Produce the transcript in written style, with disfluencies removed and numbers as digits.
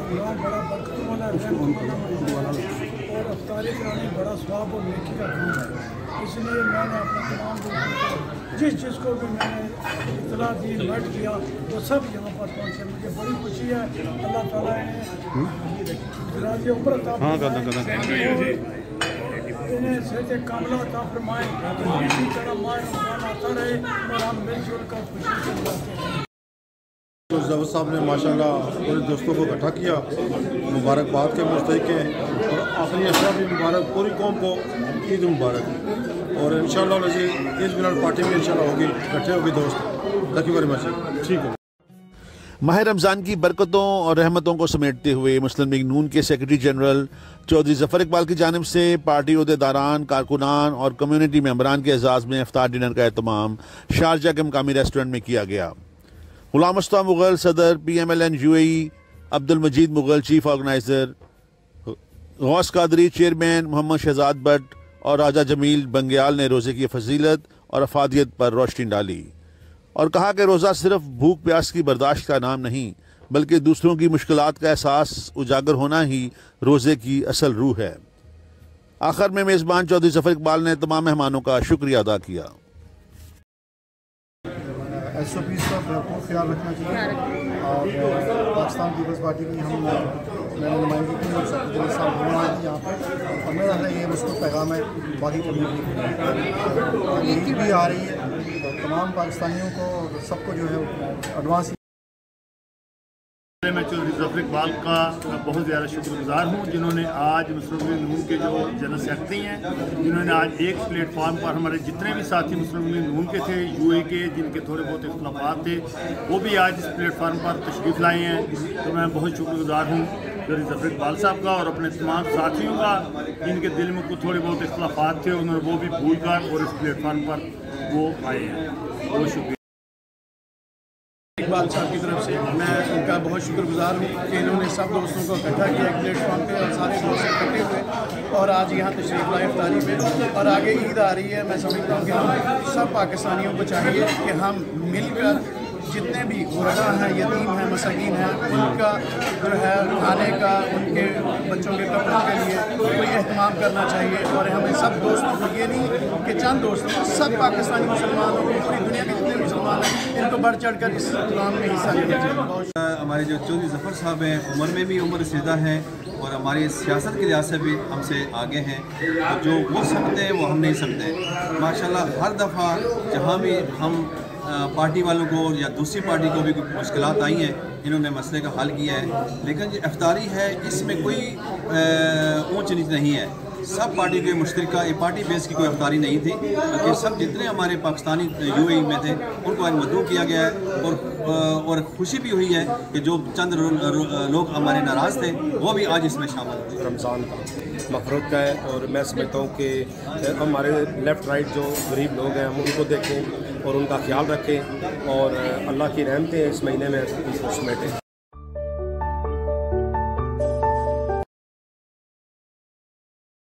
Programme बड़ा बरकत वाला और अफ्तारी करानी बड़ा स्वाब और नेकी का काम है। इसलिए मैंने अपने तमाम दोस्तों को जिसको भी मैंने इतला दी इन्वाइट किया वो सब यहाँ पर पहुँचे। मुझे बड़ी खुशी है। अल्लाह ताला ने इन्हें सेहत कामला अता फरमाए, इसी तरह माह रमज़ान आता रहे और हम मिलजुल कर खुशी से मनाते हैं। तो ज़फ़र साहब ने माशाल्लाह पूरे दोस्तों को इकट्ठा किया, मुबारकबाद के मुस्तहिक़ हैं और आखिरी अशरा भी मुबारक पूरी कौम को ईद मुबारक। और इंशाअल्लाह वैसे इस मिनट पार्टी में इंशाअल्लाह होगी, इकट्ठे होगी दोस्त। Thank you very much. ठीक है। माह रमज़ान की बरकतों और रहमतों को समेटते हुए मुस्लिम लीग नून के सेक्रेटरी जनरल चौधरी ज़फ़र इकबाल की जानिब से पार्टी अहदेदारान, कारकुनान और कम्यूनिटी मेंबरान के एजाज़ में इफ्तार डिनर का एहतमाम शारजा के मकामी रेस्टोरेंट में किया गया। गुलाम मुस्तफ़ा मुग़ल सदर, PMLN UAE, Abdul Majeed Mughal chief organiser, Ghaus Qadri chairman, Mohammad Shahzad Bhatt और राजा जमील बंग्याल ने रोज़े की फजीलत और अफादियत पर रोशनी डाली और कहा कि रोज़ा सिर्फ भूख प्यास की बर्दाश्त का नाम नहीं बल्कि दूसरों की मुश्किलात का एहसास उजागर होना ही रोज़े की असल रूह है। आखिर में मेज़बान चौधरी ज़फ़र इकबाल ने तमाम मेहमानों का शुक्रिया अदा किया। SOPs का भरपूर ख्याल रखना चाहिए और पाकिस्तान पीपल्स पार्टी की मैंने नुमाइंदगी की और सेक्रेटरी साहब घूमना है यहाँ पर और मेरा ये उसको पैगाम है बाकी कम्युनिटी ईद भी आ रही है तो तमाम पाकिस्तानियों को सबको जो है एडवांस। मैं चौधरी ज़फ़र इकबाल का बहुत ज़्यादा शुक्रगुज़ार हूँ जिन्होंने आज मुस्लिम लीग नून के जो जनरल सेक्रेटरी हैं, जिन्होंने आज एक प्लेटफार्म पर हमारे जितने भी साथी मुस्लिम लीग नून के थे, UAE के, जिनके थोड़े बहुत इख्तिलाफ़ात थे, वो भी आज इस प्लेटफार्म पर तशरीफ़ लाए हैं। तो मैं बहुत शुक्रगुज़ार हूँ चौधरी ज़फ़र इकबाल साहब का और अपने तमाम साथियों का, जिनके दिल में कुछ थोड़े बहुत इख्तिलाफ़ात थे, उन्होंने वो भी भूल कर और इस प्लेटफार्म पर वो आए हैं। बहुत शुक्रिया। इकबाल साहब की तरफ से मैं उनका बहुत शुक्रगुजार हूँ कि इन्होंने सब दोस्तों को इकट्ठा किया एक प्लेटफॉर्म पे और सारे दोस्त इकट्ठे हुए और आज यहाँ तशरीफ़ लाए इफ्तारी में। और आगे ईद आ रही है, मैं समझता हूँ कि हम सब पाकिस्तानियों को चाहिए कि हम मिलकर जितने भी गुरबा हैं, यतीम हैं, मसाकीन हैं, उनका जो है खाने का, उनके बच्चों के कपड़ों के लिए कोई एहतमाम करना चाहिए। और हमें सब दोस्तों को, ये नहीं कि चंद दोस्त, सब पाकिस्तानी मुसलमानों को, पूरी दुनिया के जितने मुसलमान हैं, इनको बढ़ चढ़ कर इस प्रोग्राम में हिस्सा लेना चाहिए। हमारे जो चौधरी ज़फ़र साहब हैं, उम्र में भी उम्र सीधा है और हमारी सियासत के लिहाज से भी हमसे आगे हैं। तो जो वो सकते हैं वो हम नहीं सकते। माशाल्लाह हर दफ़ा जहाँ भी हम पार्टी वालों को या दूसरी पार्टी को भी कोई मुश्किलात आई हैं, इन्होंने मसले का हल किया है। लेकिन जो इफ्तारी है इसमें कोई ऊंच नीच नहीं है, सब पार्टी के मुश्तरका, ये पार्टी बेस की कोई इफ्तारी नहीं थी बल्कि सब जितने हमारे पाकिस्तानी UAE में थे उनको आज मदऊ किया गया है। और खुशी भी हुई है कि जो चंद लोग हमारे नाराज़ थे वो भी आज इसमें शामिल हुए। रमज़ान का मफरत का है और मैं समझता हूँ कि हमारे लेफ़्ट राइट जो गरीब लोग हैं हम उनको देखें और उनका ख्याल रखें और अल्लाह की रहमतें इस महीने में समेटें।